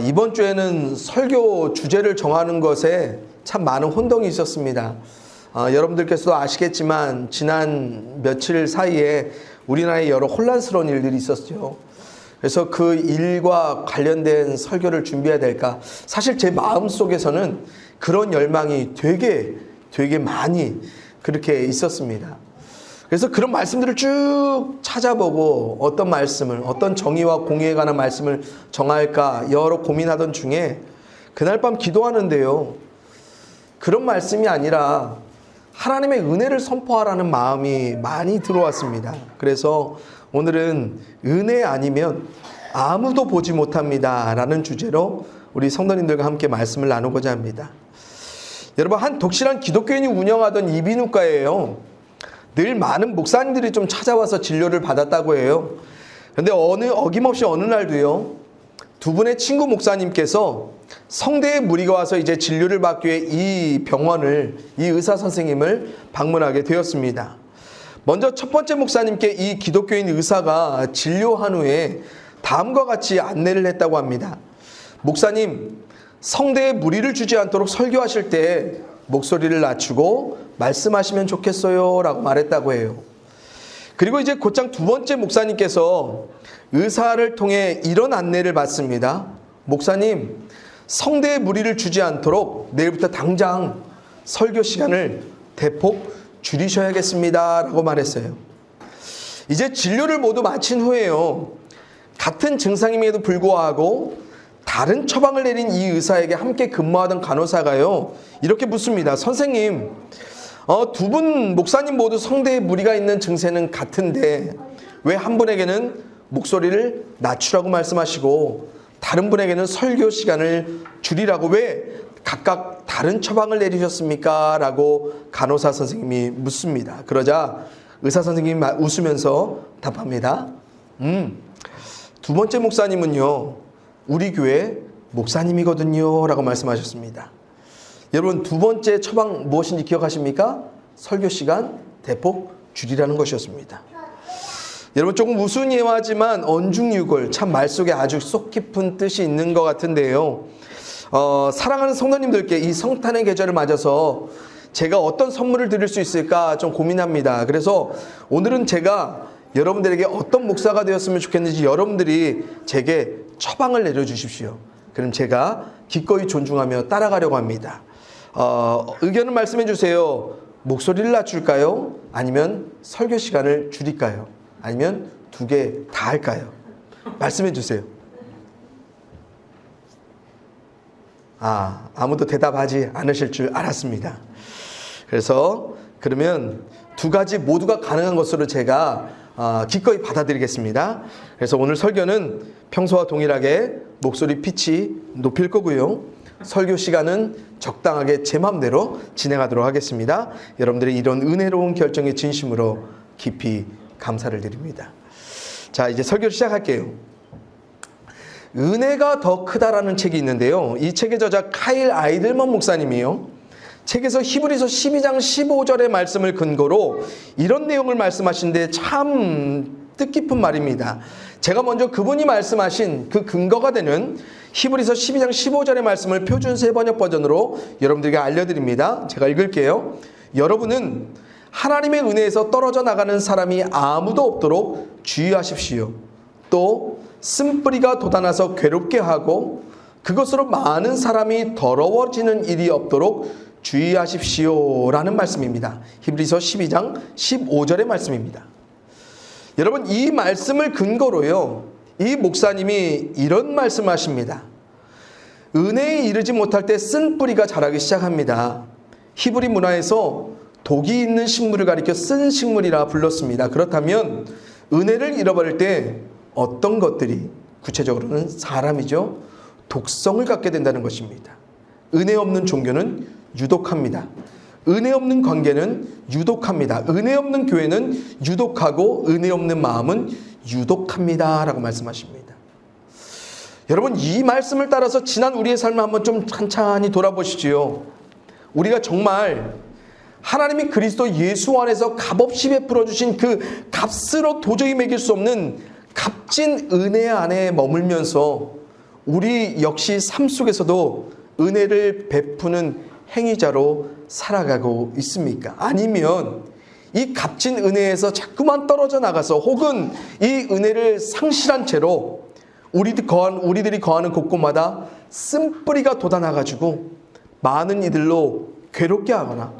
이번 주에는 설교 주제를 정하는 것에 참 많은 혼동이 있었습니다. 여러분들께서도 아시겠지만 지난 며칠 사이에 우리나라에 여러 혼란스러운 일들이 있었죠. 그래서 그 일과 관련된 설교를 준비해야 될까? 사실 제 마음속에서는 그런 열망이 되게 많이 그렇게 있었습니다. 그래서 그런 말씀들을 쭉 찾아보고 어떤 말씀을, 어떤 정의와 공의에 관한 말씀을 정할까 여러 고민하던 중에 그날 밤 기도하는데요, 그런 말씀이 아니라 하나님의 은혜를 선포하라는 마음이 많이 들어왔습니다. 그래서 오늘은 은혜 아니면 아무도 보지 못합니다 라는 주제로 우리 성도님들과 함께 말씀을 나누고자 합니다. 여러분, 한 독실한 기독교인이 운영하던 이비인후과예요. 늘 많은 목사님들이 좀 찾아와서 진료를 받았다고 해요. 그런데 어김없이 어느 날도요, 두 분의 친구 목사님께서 성대에 무리가 와서 이제 진료를 받기 위해 이 병원을, 이 의사 선생님을 방문하게 되었습니다. 먼저 첫 번째 목사님께 이 기독교인 의사가 진료한 후에 다음과 같이 안내를 했다고 합니다. 목사님, 성대에 무리를 주지 않도록 설교하실 때 목소리를 낮추고 말씀하시면 좋겠어요 라고 말했다고 해요. 그리고 이제 곧장 두 번째 목사님께서 의사를 통해 이런 안내를 받습니다. 목사님, 성대에 무리를 주지 않도록 내일부터 당장 설교 시간을 대폭 줄이셔야겠습니다 라고 말했어요. 이제 진료를 모두 마친 후에요, 같은 증상임에도 불구하고 다른 처방을 내린 이 의사에게 함께 근무하던 간호사가요, 이렇게 묻습니다. 선생님, 두 분 목사님 모두 성대에 무리가 있는 증세는 같은데 왜 한 분에게는 목소리를 낮추라고 말씀하시고 다른 분에게는 설교 시간을 줄이라고 왜 각각 다른 처방을 내리셨습니까? 라고 간호사 선생님이 묻습니다. 그러자 의사 선생님이 웃으면서 답합니다. 두 번째 목사님은요, 우리 교회 목사님이거든요 라고 말씀하셨습니다. 여러분, 두 번째 처방 무엇인지 기억하십니까? 설교 시간 대폭 줄이라는 것이었습니다. 여러분, 조금 우스운 예화지만 언중유골, 참 말 속에 아주 속 깊은 뜻이 있는 것 같은데요. 사랑하는 성도님들께 이 성탄의 계절을 맞아서 제가 어떤 선물을 드릴 수 있을까 좀 고민합니다. 그래서 오늘은 제가 여러분들에게 어떤 목사가 되었으면 좋겠는지 여러분들이 제게 처방을 내려주십시오. 그럼 제가 기꺼이 존중하며 따라가려고 합니다. 의견을 말씀해 주세요. 목소리를 낮출까요? 아니면 설교 시간을 줄일까요? 아니면 두 개 다 할까요? 말씀해 주세요. 아무도 대답하지 않으실 줄 알았습니다. 그래서 그러면 두 가지 모두가 가능한 것으로 제가 기꺼이 받아들이겠습니다. 그래서 오늘 설교는 평소와 동일하게 목소리 피치 높일 거고요, 설교 시간은 적당하게 제 맘대로 진행하도록 하겠습니다. 여러분들의 이런 은혜로운 결정에 진심으로 깊이 감사를 드립니다. 자, 이제 설교를 시작할게요. 은혜가 더 크다라는 책이 있는데요, 이 책의 저자 카일 아이들먼 목사님이요, 책에서 히브리서 12장 15절의 말씀을 근거로 이런 내용을 말씀하시는데 참 뜻깊은 말입니다. 제가 먼저 그분이 말씀하신 그 근거가 되는 히브리서 12장 15절의 말씀을 표준 세번역 버전으로 여러분들에게 알려드립니다. 제가 읽을게요. 여러분은 하나님의 은혜에서 떨어져 나가는 사람이 아무도 없도록 주의하십시오. 또 쓴뿌리가 돋아나서 괴롭게 하고 그것으로 많은 사람이 더러워지는 일이 없도록 주의하십시오 라는 말씀입니다. 히브리서 12장 15절의 말씀입니다. 여러분, 이 말씀을 근거로요, 이 목사님이 이런 말씀하십니다. 은혜에 이르지 못할 때 쓴 뿌리가 자라기 시작합니다. 히브리 문화에서 독이 있는 식물을 가리켜 쓴 식물이라 불렀습니다. 그렇다면 은혜를 잃어버릴 때 어떤 것들이, 구체적으로는 사람이죠, 독성을 갖게 된다는 것입니다. 은혜 없는 종교는 유독합니다. 은혜 없는 관계는 유독합니다. 은혜 없는 교회는 유독하고 은혜 없는 마음은 유독합니다 라고 말씀하십니다. 여러분, 이 말씀을 따라서 지난 우리의 삶을 한번 좀 찬찬히 돌아보시지요. 우리가 정말 하나님이 그리스도 예수 안에서 값없이 베풀어 주신 그 값으로 도저히 매길 수 없는 값진 은혜 안에 머물면서 우리 역시 삶 속에서도 은혜를 베푸는 행위자로 살아가고 있습니까? 아니면 이 값진 은혜에서 자꾸만 떨어져 나가서 혹은 이 은혜를 상실한 채로 우리들이 거하는 곳곳마다 쓴뿌리가 돋아나가지고 많은 이들로 괴롭게 하거나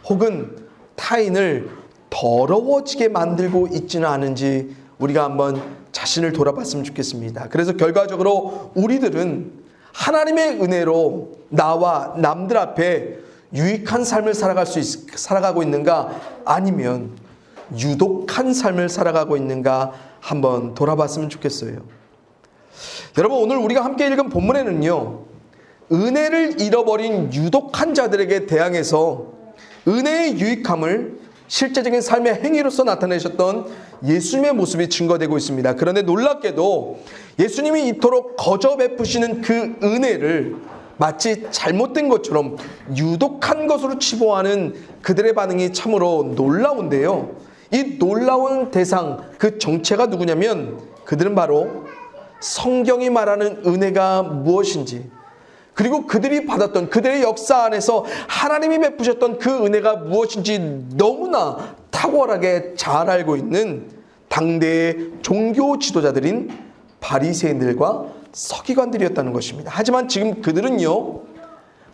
혹은 타인을 더러워지게 만들고 있지는 않은지 우리가 한번 자신을 돌아봤으면 좋겠습니다. 그래서 결과적으로 우리들은 하나님의 은혜로 나와 남들 앞에 유익한 삶을 살아가고 있는가, 아니면 유독한 삶을 살아가고 있는가 한번 돌아봤으면 좋겠어요. 여러분, 오늘 우리가 함께 읽은 본문에는요, 은혜를 잃어버린 유독한 자들에게 대항해서 은혜의 유익함을 실제적인 삶의 행위로서 나타내셨던 예수님의 모습이 증거되고 있습니다. 그런데 놀랍게도 예수님이 이토록 거저 베푸시는 그 은혜를 마치 잘못된 것처럼 유독한 것으로 치부하는 그들의 반응이 참으로 놀라운데요. 이 놀라운 대상, 그 정체가 누구냐면 그들은 바로 성경이 말하는 은혜가 무엇인지, 그리고 그들이 받았던 그들의 역사 안에서 하나님이 베푸셨던 그 은혜가 무엇인지 너무나 탁월하게 잘 알고 있는 당대의 종교 지도자들인 바리새인들과 서기관들이었다는 것입니다. 하지만 지금 그들은요,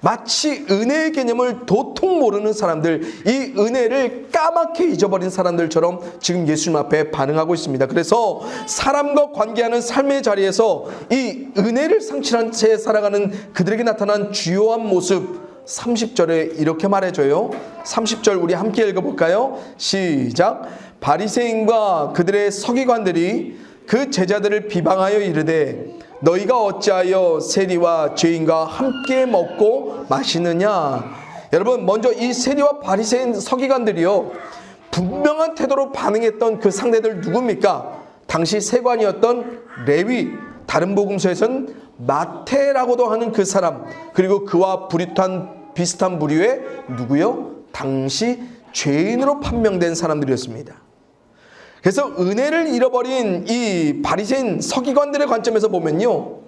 마치 은혜의 개념을 도통 모르는 사람들, 이 은혜를 까맣게 잊어버린 사람들처럼 지금 예수님 앞에 반응하고 있습니다. 그래서 사람과 관계하는 삶의 자리에서 이 은혜를 상실한 채 살아가는 그들에게 나타난 주요한 모습, 30절에 이렇게 말해줘요. 30절 우리 함께 읽어볼까요? 시작. 바리새인과 그들의 서기관들이 그 제자들을 비방하여 이르되 너희가 어찌하여 세리와 죄인과 함께 먹고 마시느냐. 여러분, 먼저 이 세리와 바리새인 서기관들이요, 분명한 태도로 반응했던 그 상대들 누굽니까? 당시 세관이었던 레위, 다른 복음서에서는 마태라고도 하는 그 사람, 그리고 그와 비슷한 부류의 누구요? 당시 죄인으로 판명된 사람들이었습니다. 그래서 은혜를 잃어버린 이 바리새인 서기관들의 관점에서 보면요,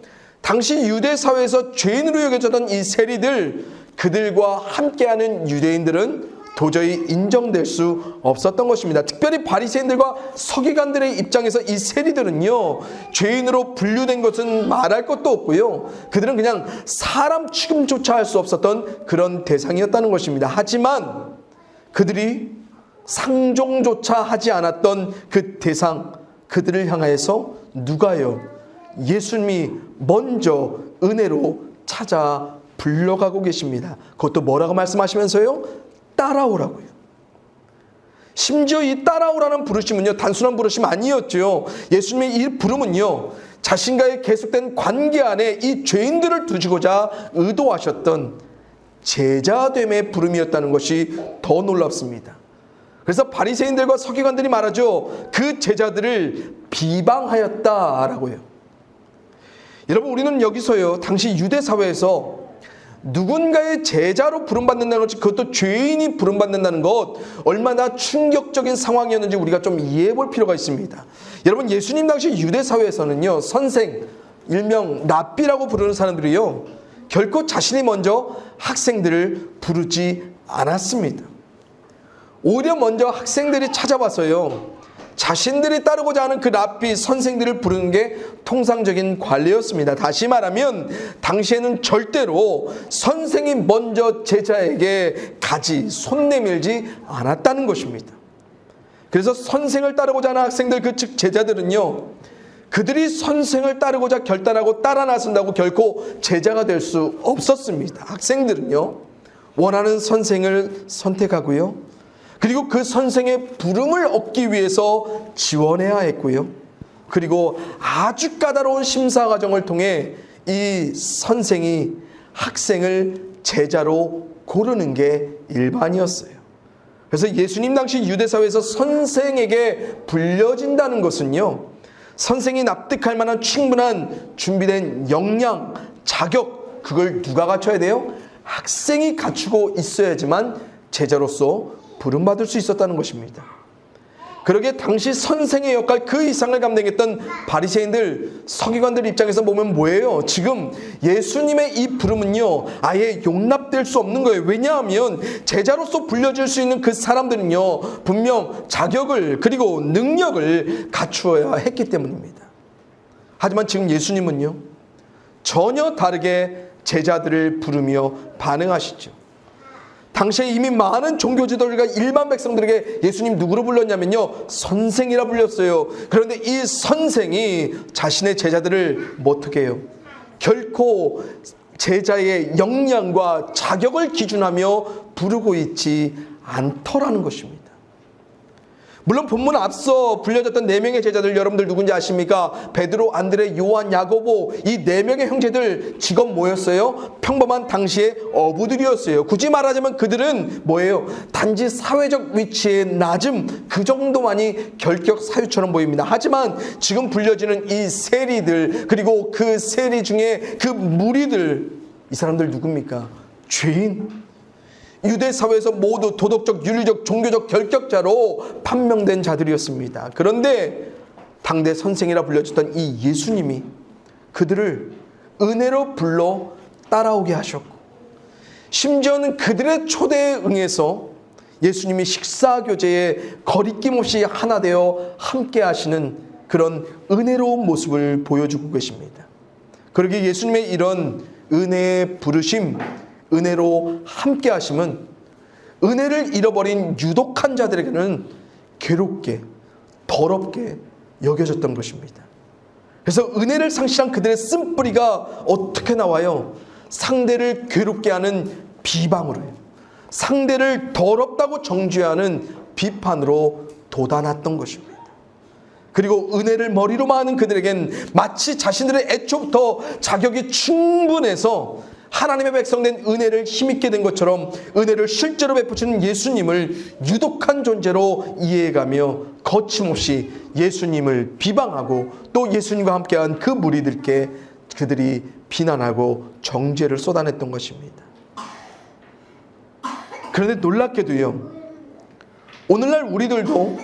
당시 유대 사회에서 죄인으로 여겨졌던 이 세리들, 그들과 함께하는 유대인들은 도저히 인정될 수 없었던 것입니다. 특별히 바리새인들과 서기관들의 입장에서 이 세리들은요, 죄인으로 분류된 것은 말할 것도 없고요, 그들은 그냥 사람 취급조차 할 수 없었던 그런 대상이었다는 것입니다. 하지만 그들이 상종조차 하지 않았던 그 대상, 그들을 향하여서 누가요? 예수님이 먼저 은혜로 찾아 불러가고 계십니다. 그것도 뭐라고 말씀하시면서요? 따라오라고요. 심지어 이 따라오라는 부르심은요, 단순한 부르심 아니었죠. 예수님의 이 부름은요, 자신과의 계속된 관계 안에 이 죄인들을 두시고자 의도하셨던 제자됨의 부름이었다는 것이 더 놀랍습니다. 그래서 바리새인들과 서기관들이 말하죠. 그 제자들을 비방하였다라고요. 여러분, 우리는 여기서요, 당시 유대 사회에서 누군가의 제자로 부름받는다는 것, 그것도 죄인이 부름받는다는 것, 얼마나 충격적인 상황이었는지 우리가 좀 이해해 볼 필요가 있습니다. 여러분, 예수님 당시 유대 사회에서는요, 선생, 일명 랍비라고 부르는 사람들이요, 결코 자신이 먼저 학생들을 부르지 않았습니다. 오히려 먼저 학생들이 찾아와서요, 자신들이 따르고자 하는 그 랍비 선생들을 부르는 게 통상적인 관례였습니다. 다시 말하면 당시에는 절대로 선생이 먼저 제자에게 손 내밀지 않았다는 것입니다. 그래서 선생을 따르고자 하는 학생들, 즉 제자들은요, 그들이 선생을 따르고자 결단하고 따라 나선다고 결코 제자가 될 수 없었습니다. 학생들은요, 원하는 선생을 선택하고요, 그리고 그 선생의 부름을 얻기 위해서 지원해야 했고요, 그리고 아주 까다로운 심사 과정을 통해 이 선생이 학생을 제자로 고르는 게 일반이었어요. 그래서 예수님 당시 유대사회에서 선생에게 불려진다는 것은요, 선생이 납득할 만한 충분한 준비된 역량, 자격, 그걸 누가 갖춰야 돼요? 학생이 갖추고 있어야지만 제자로서 부름받을 수 있었다는 것입니다. 그러게 당시 선생의 역할 그 이상을 감당했던 바리새인들, 서기관들 입장에서 보면 뭐예요? 지금 예수님의 이 부름은요, 아예 용납될 수 없는 거예요. 왜냐하면 제자로서 불려질 수 있는 그 사람들은요, 분명 자격을 그리고 능력을 갖추어야 했기 때문입니다. 하지만 지금 예수님은요, 전혀 다르게 제자들을 부르며 반응하시죠. 당시에 이미 많은 종교 지도자가 일반 백성들에게 예수님 누구로 불렀냐면요, 선생이라 불렸어요. 그런데 이 선생이 자신의 제자들을 어떻게 해요? 결코 제자의 역량과 자격을 기준하며 부르고 있지 않더라는 것입니다. 물론 본문 앞서 불려졌던 4명의 제자들 여러분들 누군지 아십니까? 베드로, 안드레, 요한, 야고보, 이 4명의 형제들 직업 뭐였어요? 평범한 당시의 어부들이었어요. 굳이 말하자면 그들은 뭐예요? 단지 사회적 위치의 낮음, 그 정도만이 결격 사유처럼 보입니다. 하지만 지금 불려지는 이 세리들, 그리고 그 세리 중에 그 무리들, 이 사람들 누굽니까? 죄인. 유대 사회에서 모두 도덕적, 윤리적, 종교적 결격자로 판명된 자들이었습니다. 그런데 당대 선생이라 불려졌던 이 예수님이 그들을 은혜로 불러 따라오게 하셨고, 심지어는 그들의 초대에 응해서 예수님이 식사교제에 거리낌 없이 하나 되어 함께 하시는 그런 은혜로운 모습을 보여주고 계십니다. 그러기에 예수님의 이런 은혜의 부르심, 은혜로 함께 하심은 은혜를 잃어버린 유독한 자들에게는 괴롭게, 더럽게 여겨졌던 것입니다. 그래서 은혜를 상실한 그들의 쓴뿌리가 어떻게 나와요? 상대를 괴롭게 하는 비방으로요. 상대를 더럽다고 정죄하는 비판으로 돋아났던 것입니다. 그리고 은혜를 머리로만 하는 그들에겐 마치 자신들의 애초부터 자격이 충분해서 하나님의 백성된 은혜를 힘있게 된 것처럼 은혜를 실제로 베푸시는 예수님을 유독한 존재로 이해해가며 거침없이 예수님을 비방하고 또 예수님과 함께한 그 무리들께 그들이 비난하고 정죄를 쏟아냈던 것입니다. 그런데 놀랍게도요, 오늘날 우리들도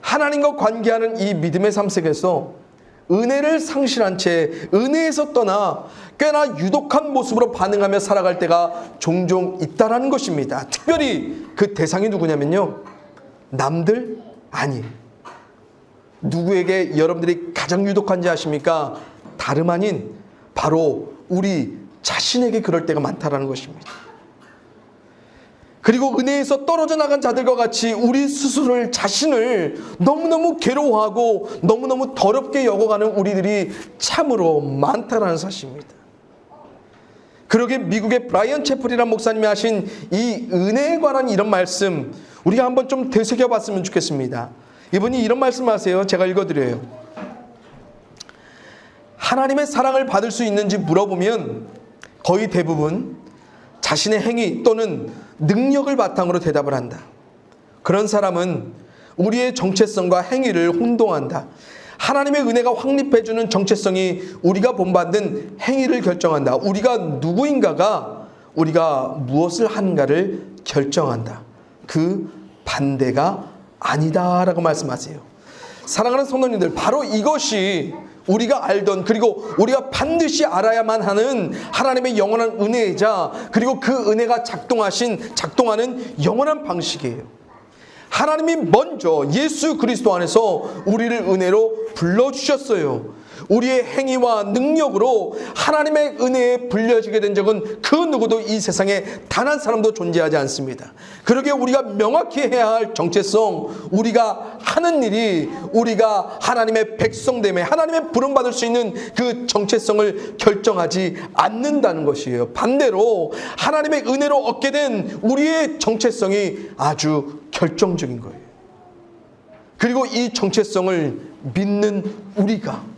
하나님과 관계하는 이 믿음의 삶 속에서 은혜를 상실한 채 은혜에서 떠나 꽤나 유독한 모습으로 반응하며 살아갈 때가 종종 있다라는 것입니다. 특별히 그 대상이 누구냐면요, 남들 아니에요. 누구에게 여러분들이 가장 유독한지 아십니까? 다름 아닌 바로 우리 자신에게 그럴 때가 많다라는 것입니다. 그리고 은혜에서 떨어져 나간 자들과 같이 우리 스스로를, 자신을 너무너무 괴로워하고 너무너무 더럽게 여겨가는 우리들이 참으로 많다라는 사실입니다. 그러게 미국의 브라이언 채플이라는 목사님이 하신 이 은혜에 관한 이런 말씀, 우리가 한번 좀 되새겨봤으면 좋겠습니다. 이분이 이런 말씀을 하세요. 제가 읽어드려요. 하나님의 사랑을 받을 수 있는지 물어보면 거의 대부분 자신의 행위 또는 능력을 바탕으로 대답을 한다. 그런 사람은 우리의 정체성과 행위를 혼동한다. 하나님의 은혜가 확립해주는 정체성이 우리가 본받는 행위를 결정한다. 우리가 누구인가가 우리가 무엇을 하는가를 결정한다. 그 반대가 아니다라고 말씀하세요. 사랑하는 성도님들, 바로 이것이 우리가 알던, 그리고 우리가 반드시 알아야만 하는 하나님의 영원한 은혜이자, 그리고 그 은혜가 작동하는 영원한 방식이에요. 하나님이 먼저 예수 그리스도 안에서 우리를 은혜로 불러주셨어요. 우리의 행위와 능력으로 하나님의 은혜에 불려지게 된 적은 그 누구도 이 세상에 단 한 사람도 존재하지 않습니다. 그러기에 우리가 명확히 해야 할 정체성, 우리가 하는 일이 우리가 하나님의 백성됨에, 하나님의 부름받을 수 있는 그 정체성을 결정하지 않는다는 것이에요. 반대로 하나님의 은혜로 얻게 된 우리의 정체성이 아주 결정적인 거예요. 그리고 이 정체성을 믿는 우리가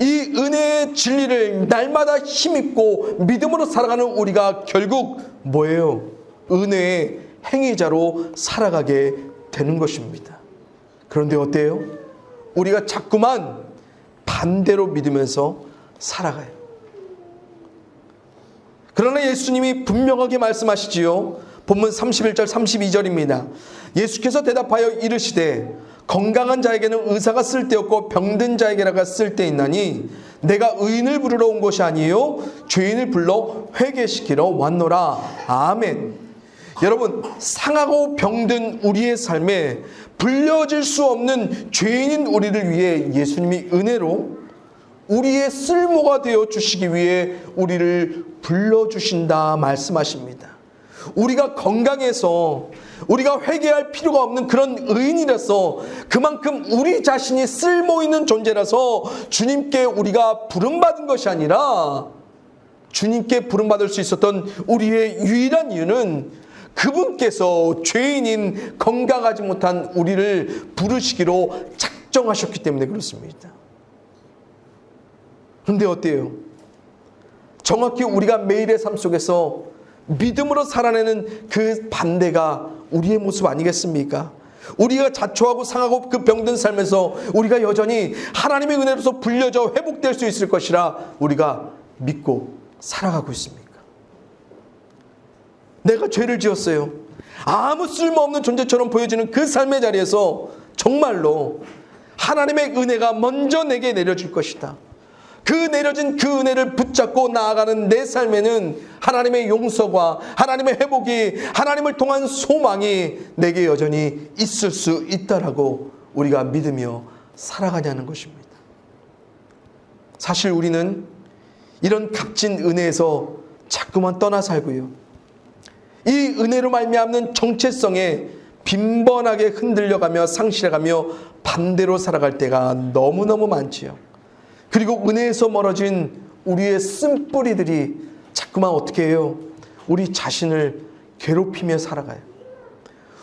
이 은혜의 진리를 날마다 힘있고 믿음으로 살아가는 우리가 결국 뭐예요? 은혜의 행위자로 살아가게 되는 것입니다. 그런데 어때요? 우리가 자꾸만 반대로 믿으면서 살아가요. 그러나 예수님이 분명하게 말씀하시지요. 본문 31절 32절입니다. 예수께서 대답하여 이르시되 건강한 자에게는 의사가 쓸데없고 병든 자에게라가 쓸데있나니 내가 의인을 부르러 온 것이 아니요 죄인을 불러 회개시키러 왔노라. 아멘. 여러분, 상하고 병든 우리의 삶에 불려질 수 없는 죄인인 우리를 위해 예수님이 은혜로 우리의 쓸모가 되어 주시기 위해 우리를 불러주신다 말씀하십니다. 우리가 건강해서 우리가 회개할 필요가 없는 그런 의인이라서 그만큼 우리 자신이 쓸모 있는 존재라서 주님께 우리가 부름받은 것이 아니라 주님께 부름받을 수 있었던 우리의 유일한 이유는 그분께서 죄인인 건강하지 못한 우리를 부르시기로 작정하셨기 때문에 그렇습니다. 그런데 어때요? 정확히 우리가 매일의 삶 속에서 믿음으로 살아내는 그 반대가 우리의 모습 아니겠습니까? 우리가 자초하고 상하고 그 병든 삶에서 우리가 여전히 하나님의 은혜로서 불려져 회복될 수 있을 것이라 우리가 믿고 살아가고 있습니까? 내가 죄를 지었어요. 아무 쓸모없는 존재처럼 보여지는 그 삶의 자리에서 정말로 하나님의 은혜가 먼저 내게 내려질 것이다. 그 내려진 그 은혜를 붙잡고 나아가는 내 삶에는 하나님의 용서가, 하나님의 회복이, 하나님을 통한 소망이 내게 여전히 있을 수 있다라고 우리가 믿으며 살아가냐는 것입니다. 사실 우리는 이런 값진 은혜에서 자꾸만 떠나 살고요, 이 은혜로 말미암는 정체성에 빈번하게 흔들려가며 상실해가며 반대로 살아갈 때가 너무너무 많지요. 그리고 은혜에서 멀어진 우리의 쓴뿌리들이 자꾸만 어떻게 해요? 우리 자신을 괴롭히며 살아가요.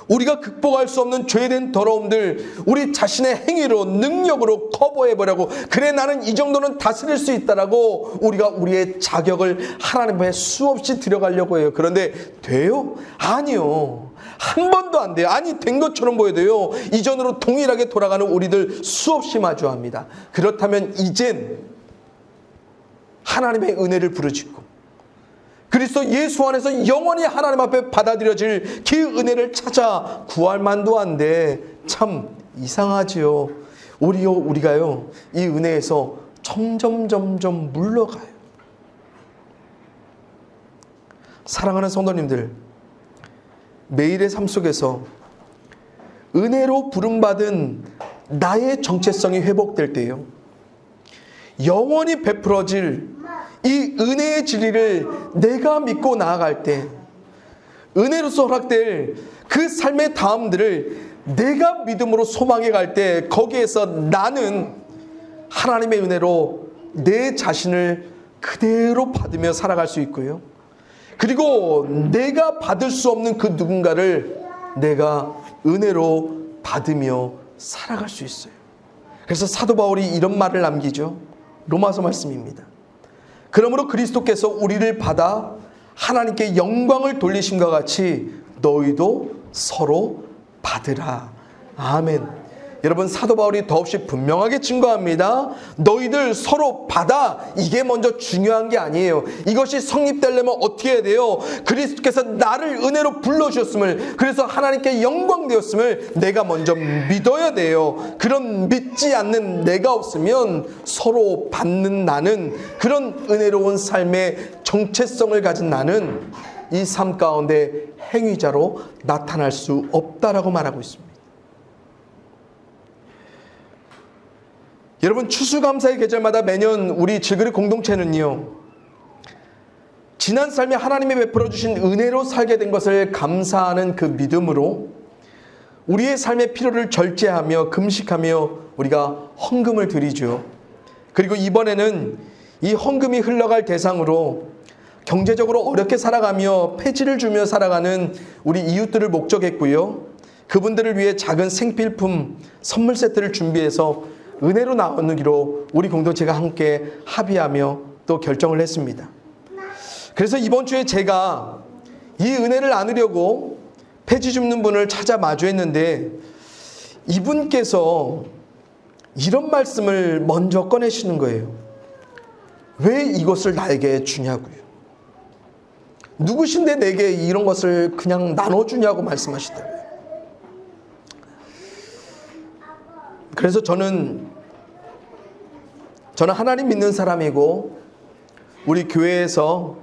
우리가 극복할 수 없는 죄된 더러움들 우리 자신의 행위로 능력으로 커버해보려고, 그래 나는 이 정도는 다스릴 수 있다라고 우리가 우리의 자격을 하나님 앞에 수없이 들여가려고 해요. 그런데 돼요? 아니요. 한 번도 안 돼요. 아니, 된 것처럼 보여도요, 이전으로 동일하게 돌아가는 우리들 수없이 마주합니다. 그렇다면 이젠 하나님의 은혜를 부르짖고 그리스도 예수 안에서 영원히 하나님 앞에 받아들여질 그 은혜를 찾아 구할 만도 한데 참 이상하지요. 우리가요, 이 은혜에서 점점 물러가요. 사랑하는 성도님들, 매일의 삶 속에서 은혜로 부름받은 나의 정체성이 회복될 때요, 영원히 베풀어질 이 은혜의 진리를 내가 믿고 나아갈 때, 은혜로서 허락될 그 삶의 다음들을 내가 믿음으로 소망해 갈 때, 거기에서 나는 하나님의 은혜로 내 자신을 그대로 받으며 살아갈 수 있고요, 그리고 내가 받을 수 없는 그 누군가를 내가 은혜로 받으며 살아갈 수 있어요. 그래서 사도 바울이 이런 말을 남기죠. 로마서 말씀입니다. 그러므로 그리스도께서 우리를 받아 하나님께 영광을 돌리심과 같이 너희도 서로 받으라. 아멘. 여러분, 사도 바울이 더없이 분명하게 증거합니다. 너희들 서로 받아. 이게 먼저 중요한 게 아니에요. 이것이 성립되려면 어떻게 해야 돼요? 그리스도께서 나를 은혜로 불러주셨음을, 그래서 하나님께 영광 되었음을 내가 먼저 믿어야 돼요. 그런 믿지 않는 내가 없으면 서로 받는 나는, 그런 은혜로운 삶의 정체성을 가진 나는 이 삶 가운데 행위자로 나타날 수 없다라고 말하고 있습니다. 여러분, 추수감사의 계절마다 매년 우리 질그릇 공동체는요, 지난 삶에 하나님이 베풀어 주신 은혜로 살게 된 것을 감사하는 그 믿음으로 우리의 삶의 필요를 절제하며 금식하며 우리가 헌금을 드리죠. 그리고 이번에는 이 헌금이 흘러갈 대상으로 경제적으로 어렵게 살아가며 폐지를 주며 살아가는 우리 이웃들을 목적했고요, 그분들을 위해 작은 생필품 선물 세트를 준비해서 은혜로 나누기로 우리 공동체가 함께 합의하며 또 결정을 했습니다. 그래서 이번 주에 제가 이 은혜를 나누려고 폐지 줍는 분을 찾아 마주했는데, 이분께서 이런 말씀을 먼저 꺼내시는 거예요. 왜 이것을 나에게 주냐고요. 누구신데 내게 이런 것을 그냥 나눠주냐고 말씀하시더라고요. 그래서 저는 하나님 믿는 사람이고 우리 교회에서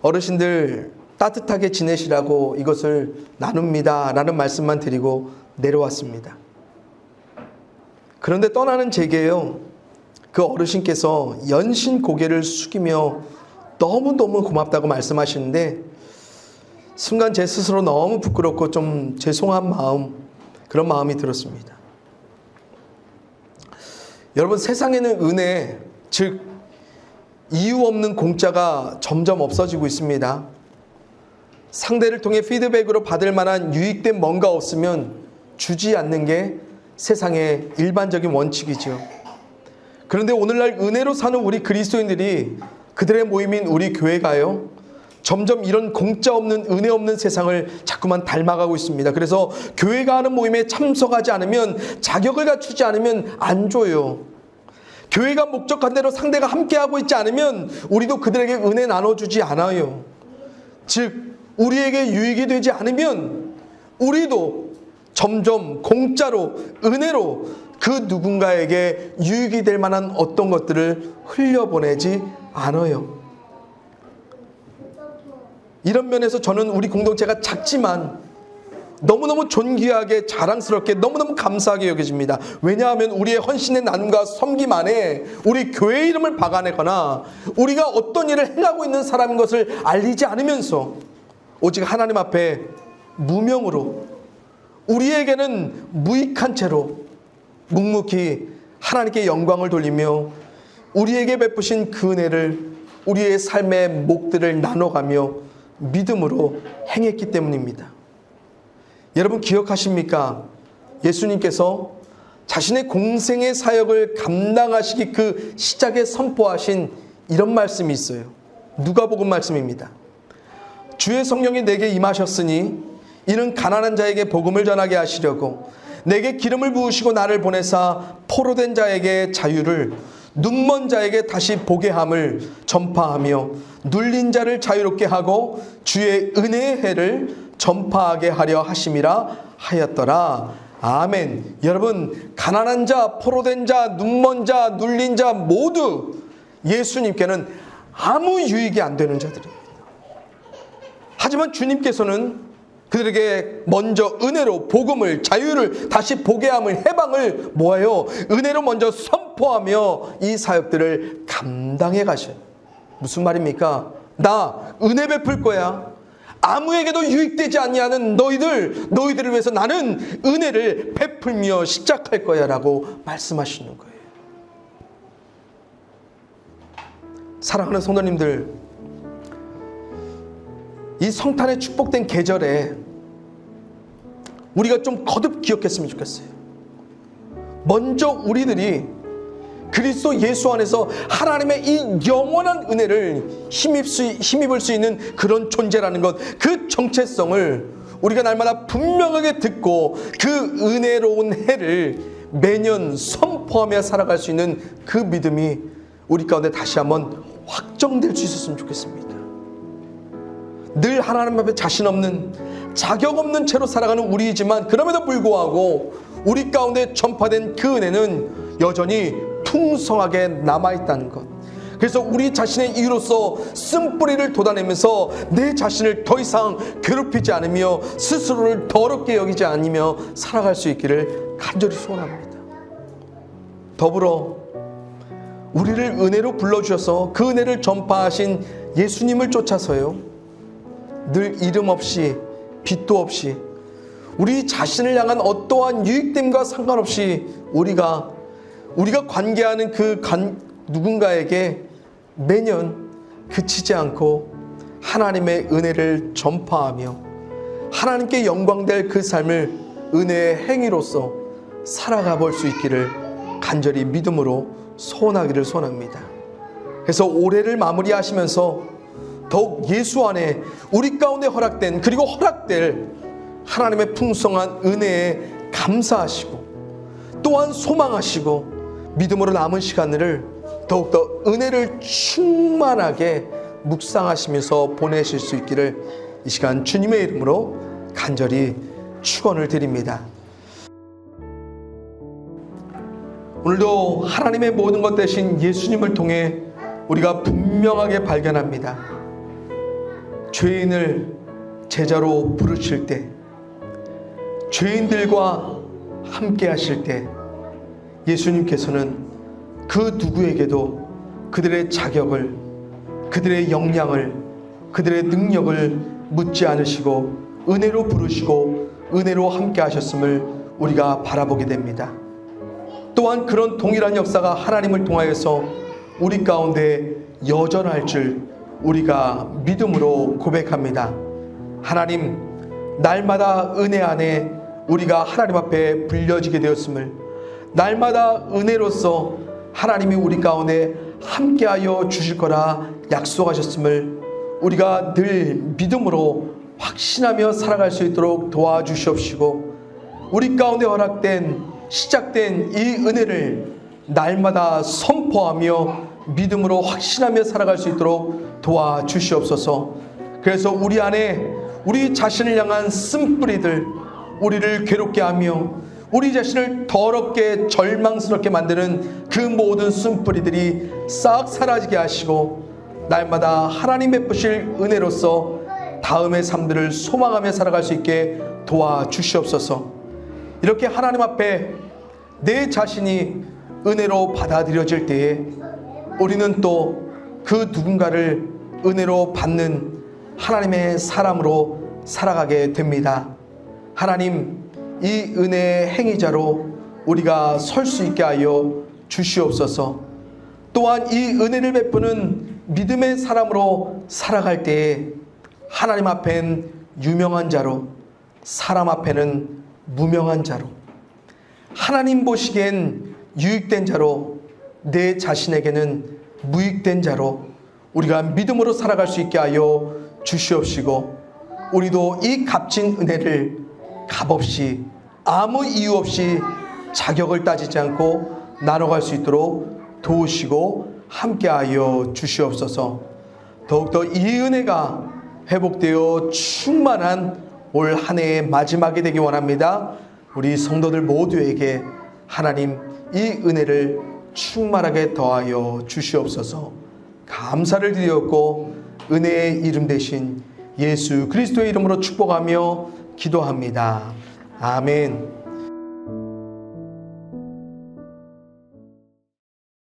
어르신들 따뜻하게 지내시라고 이것을 나눕니다 라는 말씀만 드리고 내려왔습니다. 그런데 떠나는 제게요, 그 어르신께서 연신 고개를 숙이며 너무너무 고맙다고 말씀하시는데 순간 제 스스로 너무 부끄럽고 좀 죄송한 마음, 그런 마음이 들었습니다. 여러분, 세상에는 은혜, 즉 이유 없는 공짜가 점점 없어지고 있습니다. 상대를 통해 피드백으로 받을 만한 유익된 뭔가 없으면 주지 않는 게 세상의 일반적인 원칙이죠. 그런데 오늘날 은혜로 사는 우리 그리스도인들이, 그들의 모임인 우리 교회가요, 점점 이런 공짜 없는, 은혜 없는 세상을 자꾸만 닮아가고 있습니다. 그래서 교회가 하는 모임에 참석하지 않으면, 자격을 갖추지 않으면 안 줘요. 교회가 목적한 대로 상대가 함께하고 있지 않으면 우리도 그들에게 은혜 나눠주지 않아요. 즉 우리에게 유익이 되지 않으면 우리도 점점 공짜로, 은혜로 그 누군가에게 유익이 될 만한 어떤 것들을 흘려보내지 않아요. 이런 면에서 저는 우리 공동체가 작지만 너무너무 존귀하게, 자랑스럽게, 너무너무 감사하게 여겨집니다. 왜냐하면 우리의 헌신의 나눔과 섬김 안에 우리 교회 이름을 박아내거나 우리가 어떤 일을 행하고 있는 사람인 것을 알리지 않으면서 오직 하나님 앞에 무명으로, 우리에게는 무익한 채로 묵묵히 하나님께 영광을 돌리며 우리에게 베푸신 그 은혜를 우리의 삶의 몫들을 나눠가며 믿음으로 행했기 때문입니다. 여러분 기억하십니까? 예수님께서 자신의 공생의 사역을 감당하시기 그 시작에 선포하신 이런 말씀이 있어요. 누가복음 말씀입니다. 주의 성령이 내게 임하셨으니 이는 가난한 자에게 복음을 전하게 하시려고 내게 기름을 부으시고 나를 보내사 포로된 자에게 자유를, 눈먼 자에게 다시 보게 함을 전파하며 눌린 자를 자유롭게 하고 주의 은혜의 해를 전파하게 하려 하심이라 하였더라. 아멘. 여러분, 가난한 자, 포로된 자, 눈먼 자, 눌린 자 모두 예수님께는 아무 유익이 안 되는 자들입니다. 하지만 주님께서는 그들에게 먼저 은혜로 복음을, 자유를, 다시 보게 함을, 해방을 뭐예요? 은혜로 먼저 선포하며 이 사역들을 감당해 가셔요. 무슨 말입니까? 나 은혜 베풀 거야. 아무에게도 유익되지 아니하는 너희들을 위해서 나는 은혜를 베풀며 시작할 거야 라고 말씀하시는 거예요. 사랑하는 성도님들, 이 성탄의 축복된 계절에 우리가 좀 거듭 기억했으면 좋겠어요. 먼저 우리들이 그리스도 예수 안에서 하나님의 이 영원한 은혜를 힘입을 수 있는 그런 존재라는 것, 그 정체성을 우리가 날마다 분명하게 듣고 그 은혜로운 해를 매년 선포하며 살아갈 수 있는 그 믿음이 우리 가운데 다시 한번 확정될 수 있었으면 좋겠습니다. 늘 하나님 앞에 자신 없는, 자격 없는 채로 살아가는 우리이지만 그럼에도 불구하고 우리 가운데 전파된 그 은혜는 여전히 풍성하게 남아있다는 것. 그래서 우리 자신의 이유로서 쓴뿌리를 돋아내면서 내 자신을 더 이상 괴롭히지 않으며 스스로를 더럽게 여기지 않으며 살아갈 수 있기를 간절히 소원합니다. 더불어 우리를 은혜로 불러주셔서 그 은혜를 전파하신 예수님을 쫓아서요, 늘 이름 없이 빛도 없이 우리 자신을 향한 어떠한 유익됨과 상관없이 우리가 관계하는 그 누군가에게 매년 그치지 않고 하나님의 은혜를 전파하며 하나님께 영광될 그 삶을 은혜의 행위로서 살아가 볼 수 있기를 간절히 믿음으로 소원하기를 소원합니다. 그래서 올해를 마무리하시면서 더욱 예수 안에 우리 가운데 허락된, 그리고 허락될 하나님의 풍성한 은혜에 감사하시고 또한 소망하시고 믿음으로 남은 시간을 더욱더 은혜를 충만하게 묵상하시면서 보내실 수 있기를 이 시간 주님의 이름으로 간절히 축원을 드립니다. 오늘도 하나님의 모든 것 대신 예수님을 통해 우리가 분명하게 발견합니다. 죄인을 제자로 부르실 때, 죄인들과 함께 하실 때 예수님께서는 그 누구에게도 그들의 자격을, 그들의 역량을, 그들의 능력을 묻지 않으시고 은혜로 부르시고 은혜로 함께 하셨음을 우리가 바라보게 됩니다. 또한 그런 동일한 역사가 하나님을 통하여서 우리 가운데 여전할 줄 우리가 믿음으로 고백합니다. 하나님, 날마다 은혜 안에 우리가 하나님 앞에 불려지게 되었음을, 날마다 은혜로서 하나님이 우리 가운데 함께하여 주실 거라 약속하셨음을 우리가 늘 믿음으로 확신하며 살아갈 수 있도록 도와주시옵시고, 우리 가운데 허락된 시작된 이 은혜를 날마다 선포하며 믿음으로 확신하며 살아갈 수 있도록 도와주시옵소서. 그래서 우리 안에 우리 자신을 향한 쓴뿌리들, 우리를 괴롭게 하며 우리 자신을 더럽게 절망스럽게 만드는 그 모든 쓴뿌리들이 싹 사라지게 하시고, 날마다 하나님 베푸실 은혜로서 다음의 삶들을 소망하며 살아갈 수 있게 도와주시옵소서. 이렇게 하나님 앞에 내 자신이 은혜로 받아들여질 때에 우리는 또 그 누군가를 은혜로 받는 하나님의 사람으로 살아가게 됩니다. 하나님, 이 은혜의 행위자로 우리가 설 수 있게 하여 주시옵소서. 또한 이 은혜를 베푸는 믿음의 사람으로 살아갈 때에 하나님 앞엔 유명한 자로, 사람 앞에는 무명한 자로, 하나님 보시기엔 유익된 자로, 내 자신에게는 무익된 자로 우리가 믿음으로 살아갈 수 있게 하여 주시옵시고, 우리도 이 값진 은혜를 값없이 아무 이유 없이 자격을 따지지 않고 나눠갈 수 있도록 도우시고 함께하여 주시옵소서. 더욱더 이 은혜가 회복되어 충만한 올 한 해의 마지막이 되기 원합니다. 우리 성도들 모두에게 하나님 이 은혜를 충만하게 더하여 주시옵소서. 감사를 드리었고 은혜의 이름 대신 예수 그리스도의 이름으로 축복하며 기도합니다. 아멘.